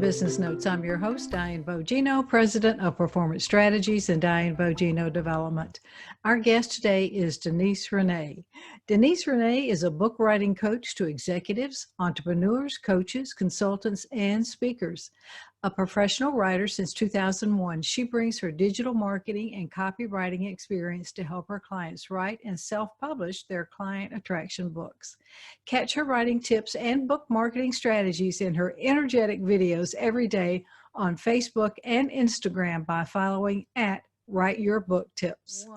Business Notes. I'm your host, Diane Bogino, President of Performance Strategies and Diane Bogino Development. Our guest today is Denise Renee. Denise Renee is a book writing coach to executives, entrepreneurs, coaches, consultants, and speakers. A professional writer since 2001, she brings her digital marketing and copywriting experience to help her clients write and self-publish their client attraction books. Catch her writing tips and book marketing strategies in her energetic videos every day on Facebook and Instagram by following at Write Your Book Tips.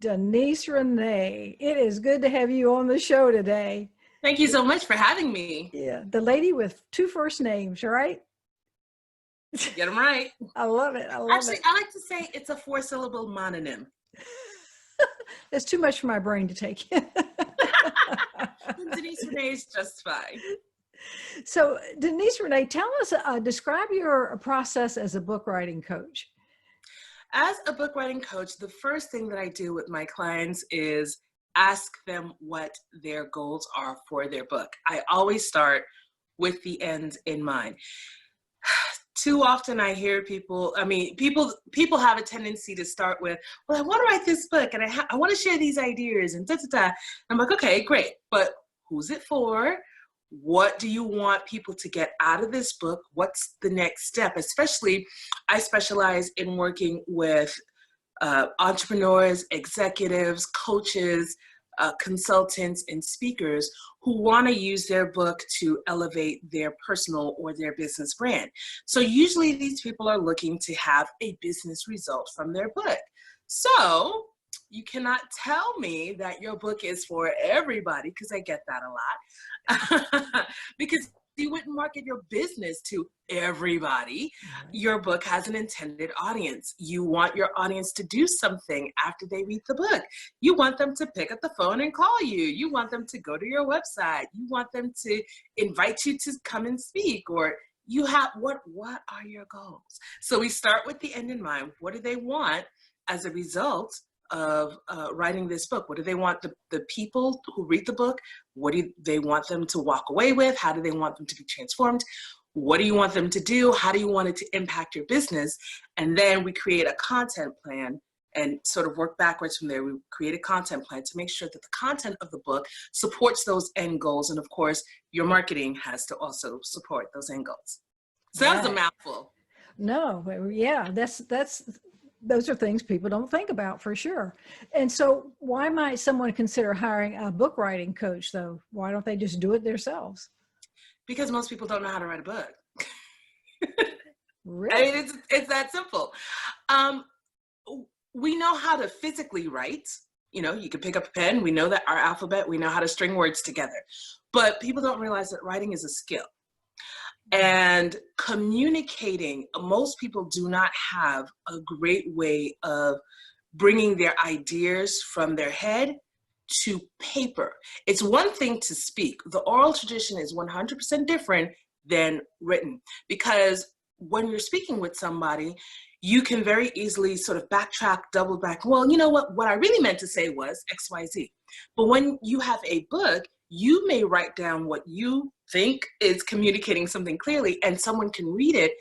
Denise Renee, it is good to have you on the show today. Thank you so much for having me. Yeah, the lady with two first names, right? Get them right. I love it. Actually, I like to say it's a 4-syllable mononym. That's too much for my brain to take in. Denise Renee is just fine. So, Denise Renee, tell us, describe your process as a book writing coach. As a book writing coach, the first thing that I do with my clients is ask them what their goals are for their book. I always start with the end in mind. Too often I hear people have a tendency to start with, well, I want to write this book and I want to share these ideas and da-da-da. I'm like, okay, great, but who's it for? What do you want people to get out of this book? What's the next step? Especially, I specialize in working with entrepreneurs, executives, coaches, consultants, and speakers who want to use their book to elevate their personal or their business brand. So usually these people are looking to have a business result from their book. So you cannot tell me that your book is for everybody, because I get that a lot, because you wouldn't market your business to everybody. Your book has an intended audience. You want your audience to do something after they read the book. You want them to pick up the phone and call you. You want them to go to your website. You want them to invite you to come and speak, or you have, what are your goals? So we start with the end in mind. What do they want as a result of writing this book? What do they want the people who read the book, what do they want them to walk away with? How do they want them to be transformed? What do you want them to do? How do you want it to impact your business? And then we create a content plan and sort of work backwards from there. We create a content plan to make sure that the content of the book supports those end goals. And of course, your marketing has to also support those end goals. So that was a mouthful. No, yeah, those are things people don't think about, for sure. And so why might someone consider hiring a book writing coach, though? Why don't they just do it themselves? Because most people don't know how to write a book. Really? I mean, it's that simple. We know how to physically write. You know, you can pick up a pen. We know that our alphabet, we know how to string words together. But people don't realize that writing is a skill. And communicating, most people do not have a great way of bringing their ideas from their head to paper. It's one thing to speak. The oral tradition is 100% different than written, because when you're speaking with somebody, you can very easily sort of backtrack, double back. Well, you know what I really meant to say was X, Y, Z. But when you have a book, you may write down what you think is communicating something clearly, and someone can read it.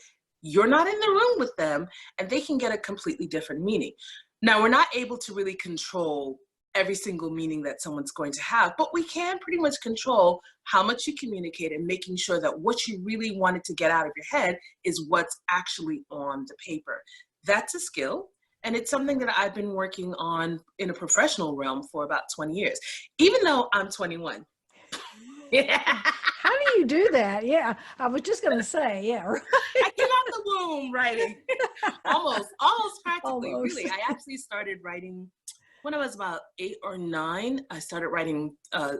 You're not in the room with them, and they can get a completely different meaning. Now, we're not able to really control every single meaning that someone's going to have, but we can pretty much control how much you communicate and making sure that what you really wanted to get out of your head is what's actually on the paper. That's a skill. And it's something that I've been working on in a professional realm for about 20 years, even though I'm 21. How do you do that? Yeah, I was just going to say, yeah. Right. I came out the womb writing. almost practically. Almost. Really. I actually started writing when I was about 8 or 9. I started writing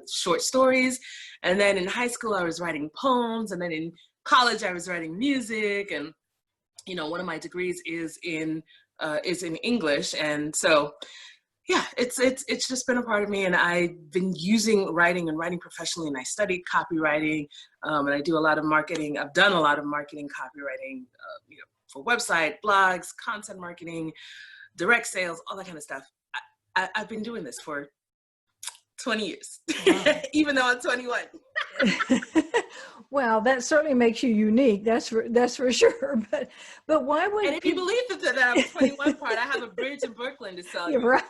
short stories. And then in high school, I was writing poems. And then in college, I was writing music. And, you know, one of my degrees is in English. And so, yeah, it's just been a part of me, and I've been using writing professionally, and I studied copywriting, and I do a lot of marketing. I've done a lot of marketing, copywriting, you know, for website, blogs, content marketing, direct sales, all that kind of stuff. I've been doing this for 20 years, wow. Even though I'm 21. Well, that certainly makes you unique. That's for sure. But why And would if you people? believe that I'm 21 part, I have a bridge in Brooklyn to sell You're you. right.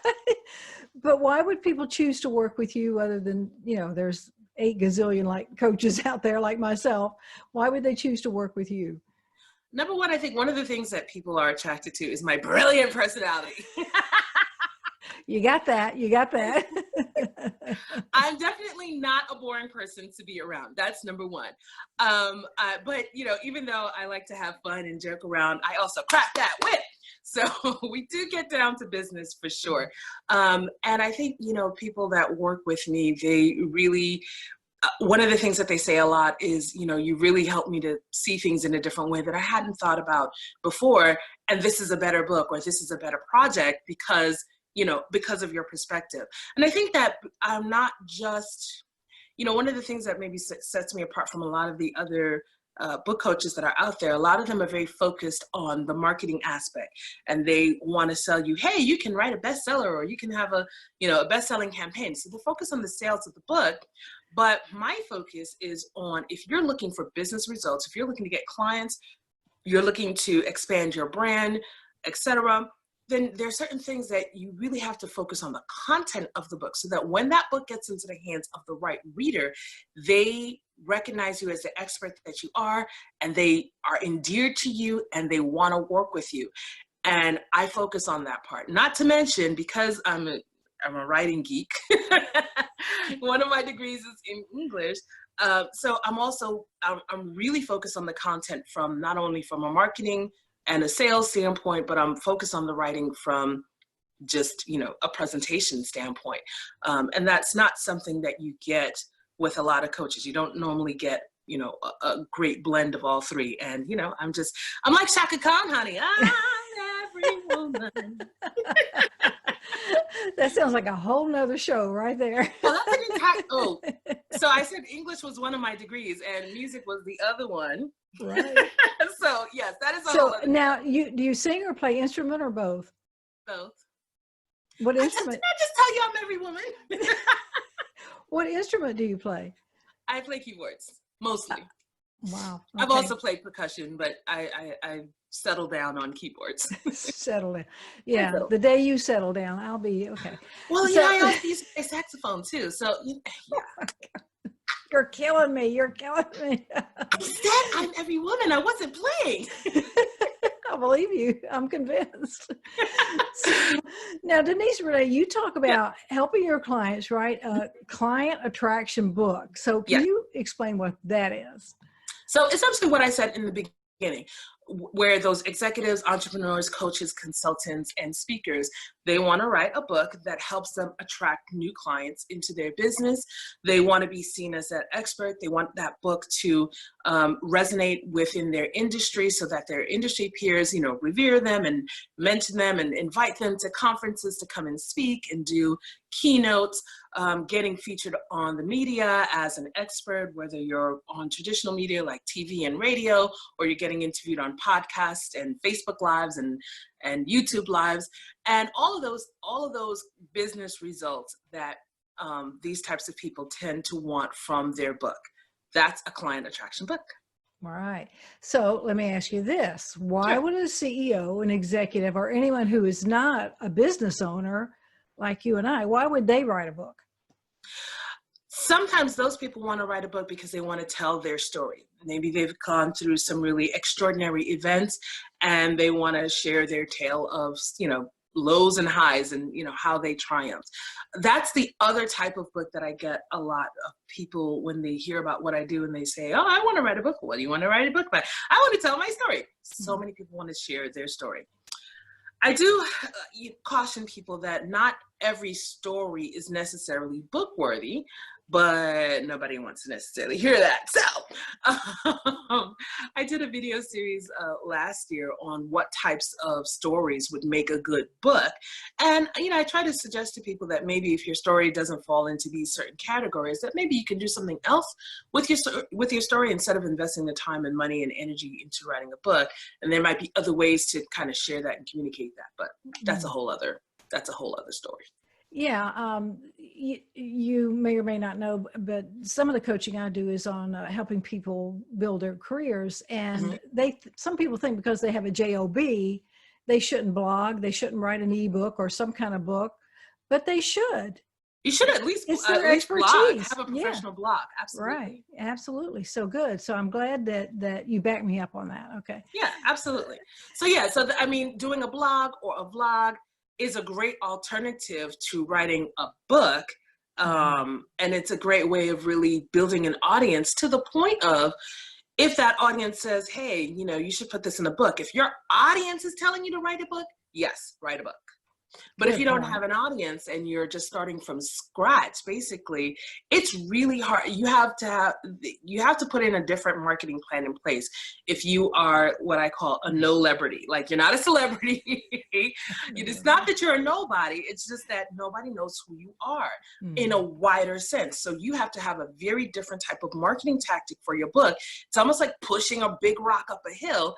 But why would people choose to work with you other than, there's 8 gazillion like coaches out there like myself. Why would they choose to work with you? Number one, I think one of the things that people are attracted to is my brilliant personality. You got that. You got that. I'm definitely not a boring person to be around. That's number one. But even though I like to have fun and joke around, I also crack that whip. So we do get down to business for sure. And I think, people that work with me, they really, one of the things that they say a lot is, you really helped me to see things in a different way that I hadn't thought about before. And this is a better book, or this is a better project because of your perspective. And I think that I'm not just, one of the things that maybe sets me apart from a lot of the other book coaches that are out there, a lot of them are very focused on the marketing aspect, and they want to sell you, hey, you can write a bestseller, or you can have a best-selling campaign. So they focus on the sales of the book. But my focus is on, if you're looking for business results, if you're looking to get clients, you're looking to expand your brand, etc., then there are certain things that you really have to focus on the content of the book, so that when that book gets into the hands of the right reader, they recognize you as the expert that you are, and they are endeared to you, and they want to work with you. And I focus on that part. Not to mention, because I'm a writing geek, one of my degrees is in English. So I'm really focused on the content, from not only from a marketing and a sales standpoint, but I'm focused on the writing from just, a presentation standpoint. And that's not something that you get with a lot of coaches. You don't normally get, a great blend of all three. And, I'm like Shaka Khan, honey. I'm every woman. That sounds like a whole nother show right there. Well, that's an entire, so I said English was one of my degrees and music was the other one. Right. So yes, that is a So whole other now do you sing or play instrument, or both? both. What Did instrument? I just tell you I'm every woman? What instrument do you play? I play keyboards, mostly. Wow. Okay. I've also played percussion, but I settled down on keyboards. Settle down. Yeah. The day you settle down, I'll be okay. Well, So- I also used to play saxophone too. So yeah. You're killing me. You're killing me. I said I'm every woman. I wasn't playing. I believe you. I'm convinced. So, now, Denise Renee, you talk about helping your clients write a client attraction book. So can you explain what that is? So essentially what I said in the beginning, where those executives, entrepreneurs, coaches, consultants, and speakers, they want to write a book that helps them attract new clients into their business. They want to be seen as that expert. They want that book to resonate within their industry, so that their industry peers, revere them and mention them and invite them to conferences to come and speak and do keynotes, getting featured on the media as an expert, whether you're on traditional media like TV and radio, or you're getting interviewed on podcasts and Facebook Lives and YouTube Lives, and all of those business results that these types of people tend to want from their book. That's a client attraction book. All right. So let me ask you this. Why would a CEO, an executive, or anyone who is not a business owner like you and I, why would they write a book? Sometimes those people want to write a book because they want to tell their story. Maybe they've gone through some really extraordinary events and they want to share their tale of, lows and highs and, how they triumphed. That's the other type of book that I get a lot of people when they hear about what I do and they say, oh, I want to write a book. What do you want to write a book about? I want to tell my story. So many people want to share their story. I do caution people that not every story is necessarily book worthy, but nobody wants to necessarily hear that. So I did a video series last year on what types of stories would make a good book. And, I try to suggest to people that maybe if your story doesn't fall into these certain categories, that maybe you can do something else with your story instead of investing the time and money and energy into writing a book. And there might be other ways to kind of share that and communicate that. But that's a whole other story. Yeah. you may or may not know, but some of the coaching I do is on helping people build their careers. And some people think because they have a job, they shouldn't blog, they shouldn't write an ebook or some kind of book, but they should. You should at least blog, have a professional blog. Absolutely. Right. Absolutely. So good. So I'm glad that you backed me up on that. Okay. Yeah, absolutely. So I mean, doing a blog or a vlog is a great alternative to writing a book. And it's a great way of really building an audience to the point of, if that audience says, hey, you should put this in a book. If your audience is telling you to write a book, yes, write a book. But if you don't have an audience and you're just starting from scratch, basically, it's really hard. You have to put in a different marketing plan in place. If you are what I call a no-lebrity, like you're not a celebrity. It's not that you're a nobody. It's just that nobody knows who you are in a wider sense. So you have to have a very different type of marketing tactic for your book. It's almost like pushing a big rock up a hill.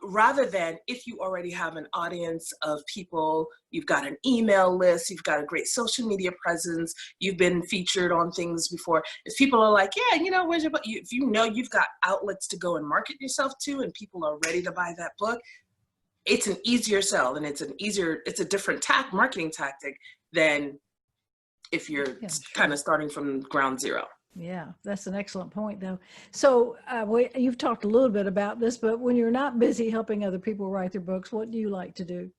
Rather than if you already have an audience of people, you've got an email list, you've got a great social media presence, you've been featured on things before. If people are like, yeah, where's your book? If you've got outlets to go and market yourself to and people are ready to buy that book, it's an easier sell and it's a different marketing tactic than if you're kind of starting from ground zero. Yeah, that's an excellent point, though. So you've talked a little bit about this, but when you're not busy helping other people write their books, what do you like to do?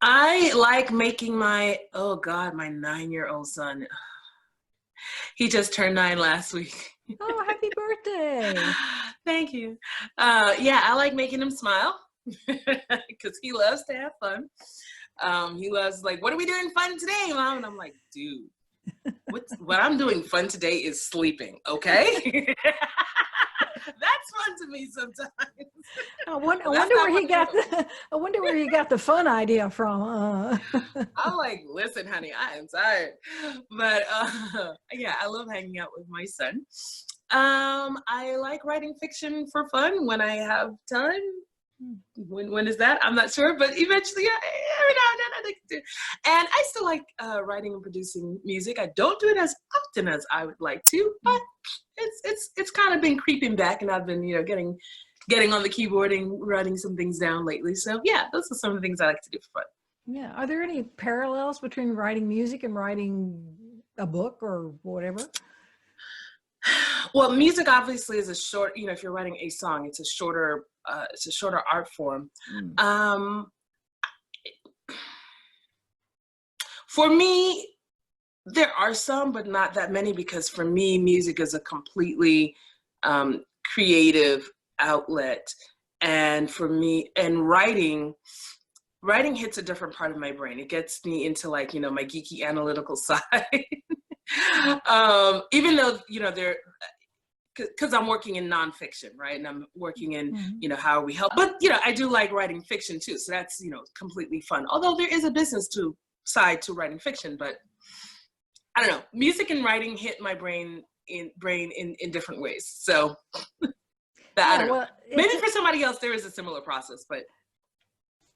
I like making my 9-year-old son. He just turned 9 last week. Oh, happy birthday. Thank you. I like making him smile because he loves to have fun. He loves what are we doing fun today, Mom? And I'm like, dude. What I'm doing fun today is sleeping, okay? That's fun to me sometimes. I wonder where he got the fun idea from. I'm like, listen, honey, I am tired. But I love hanging out with my son. I like writing fiction for fun when I have time. When is that? I'm not sure, but eventually, every now and then I like to do. And I still like writing and producing music. I don't do it as often as I would like to, but it's kind of been creeping back, and I've been getting on the keyboard and writing some things down lately. So yeah, those are some of the things I like to do for fun. Yeah. Are there any parallels between writing music and writing a book or whatever? Well, music obviously is a short, if you're writing a song, it's a shorter art form. For me, there are some, but not that many, because for me, music is a completely creative outlet. And for me, and writing hits a different part of my brain. It gets me into my geeky analytical side. Even though, because I'm working in nonfiction, right? And I'm working in, how we help. But, I do like writing fiction too. So that's, completely fun. Although there is a business side to writing fiction, but I don't know. Music and writing hit my brain in different ways. So I don't know. Maybe for somebody else, there is a similar process, but.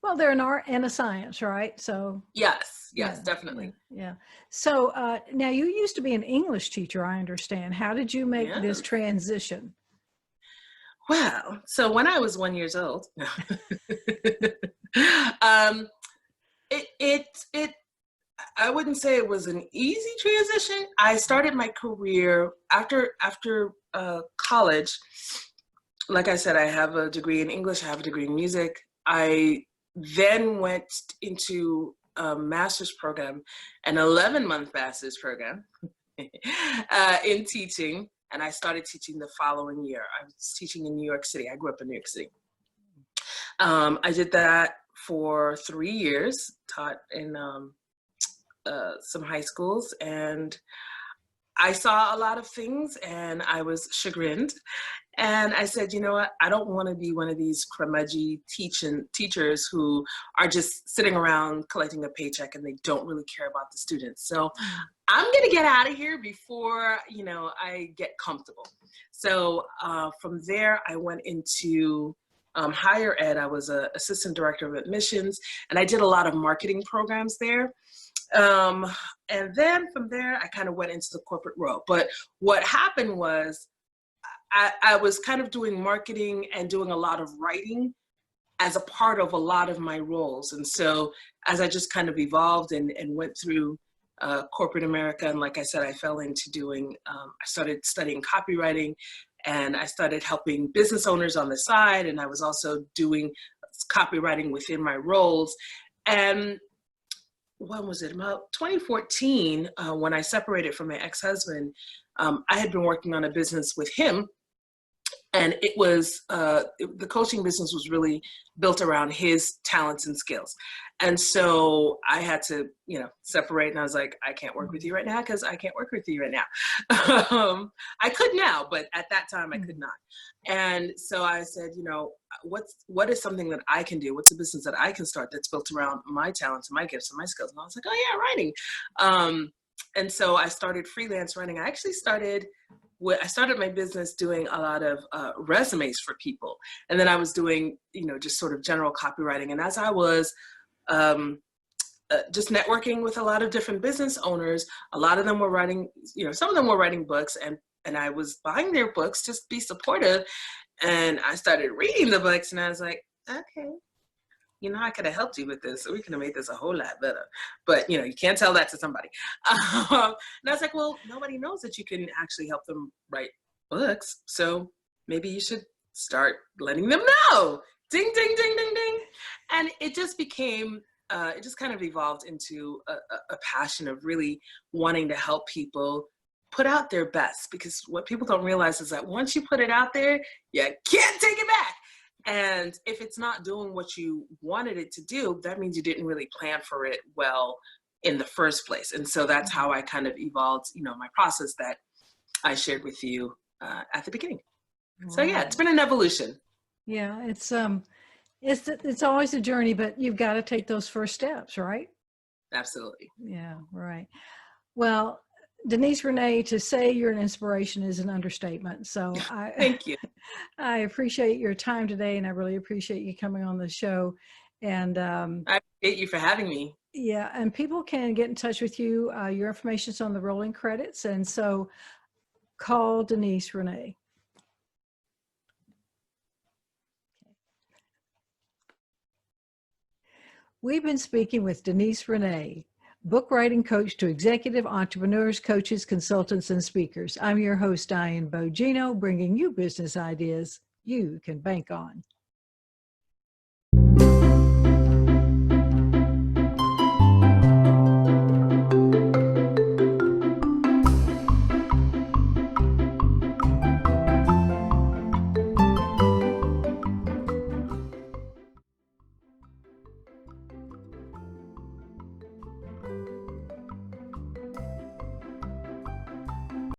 Well, they're an art and a science, right? So yes, definitely. Yeah. So now you used to be an English teacher, I understand. How did you make this transition? Well, so when I was 1 year old, I wouldn't say it was an easy transition. I started my career after college. Like I said, I have a degree in English. I have a degree in music. I then went into a master's program, an 11-month master's program in teaching. And I started teaching the following year. I was teaching in New York City. I grew up in New York City. I did that for 3 years, taught in some high schools, and I saw a lot of things and I was chagrined. And I said, you know what? I don't want to be one of these curmudgeon teachers who are just sitting around collecting a paycheck and they don't really care about the students. So I'm going to get out of here before, I get comfortable. So from there, I went into higher ed. I was an assistant director of admissions, and I did a lot of marketing programs there. And then from there, I kind of went into the corporate world. But what happened was I was kind of doing marketing and doing a lot of writing as a part of a lot of my roles. And so as I just kind of evolved and went through corporate America, and like I said, I fell into doing, I started studying copywriting, and I started helping business owners on the side. And I was also doing copywriting within my roles. And when was it? About 2014, when I separated from my ex-husband, I had been working on a business with him. And it was, the coaching business was really built around his talents and skills. And so I had to, separate. And I was like, I can't work with you right now because I can't work with you right now. I could now, but at that time I could not. And so I said, what is something that I can do? What's a business that I can start that's built around my talents and my gifts and my skills? And I was like, oh yeah, writing. And so I started freelance writing. I actually started my business doing a lot of resumes for people. And then I was doing, just sort of general copywriting. And as I was just networking with a lot of different business owners, a lot of them were writing, some of them were writing books, and I was buying their books, just be supportive. And I started reading the books, and I was like, okay, I could have helped you with this. So we could have made this a whole lot better. But, you can't tell that to somebody. And I was like, well, nobody knows that you can actually help them write books. So maybe you should start letting them know. Ding, ding, ding, ding, ding. And it just became, it just kind of evolved into a passion of really wanting to help people put out their best. Because what people don't realize is that once you put it out there, you can't take it back. And if it's not doing what you wanted it to do, that means you didn't really plan for it well in the first place. And so that's how I kind of evolved, my process that I shared with you at the beginning. So yeah, it's been an evolution. Yeah, it's always a journey, but you've got to take those first steps, right? Absolutely. Yeah, right. Well, Denise Renee, to say you're an inspiration is an understatement. So Thank you. I appreciate your time today, and I really appreciate you coming on the show. And I appreciate you for having me. yeah, and people can get in touch with you. Your information's on the rolling credits, and so call Denise Renee. We've been speaking with Denise Renee, book writing coach to executive entrepreneurs, coaches, consultants, and speakers. I'm your host, Diane Bogino, bringing you business ideas you can bank on.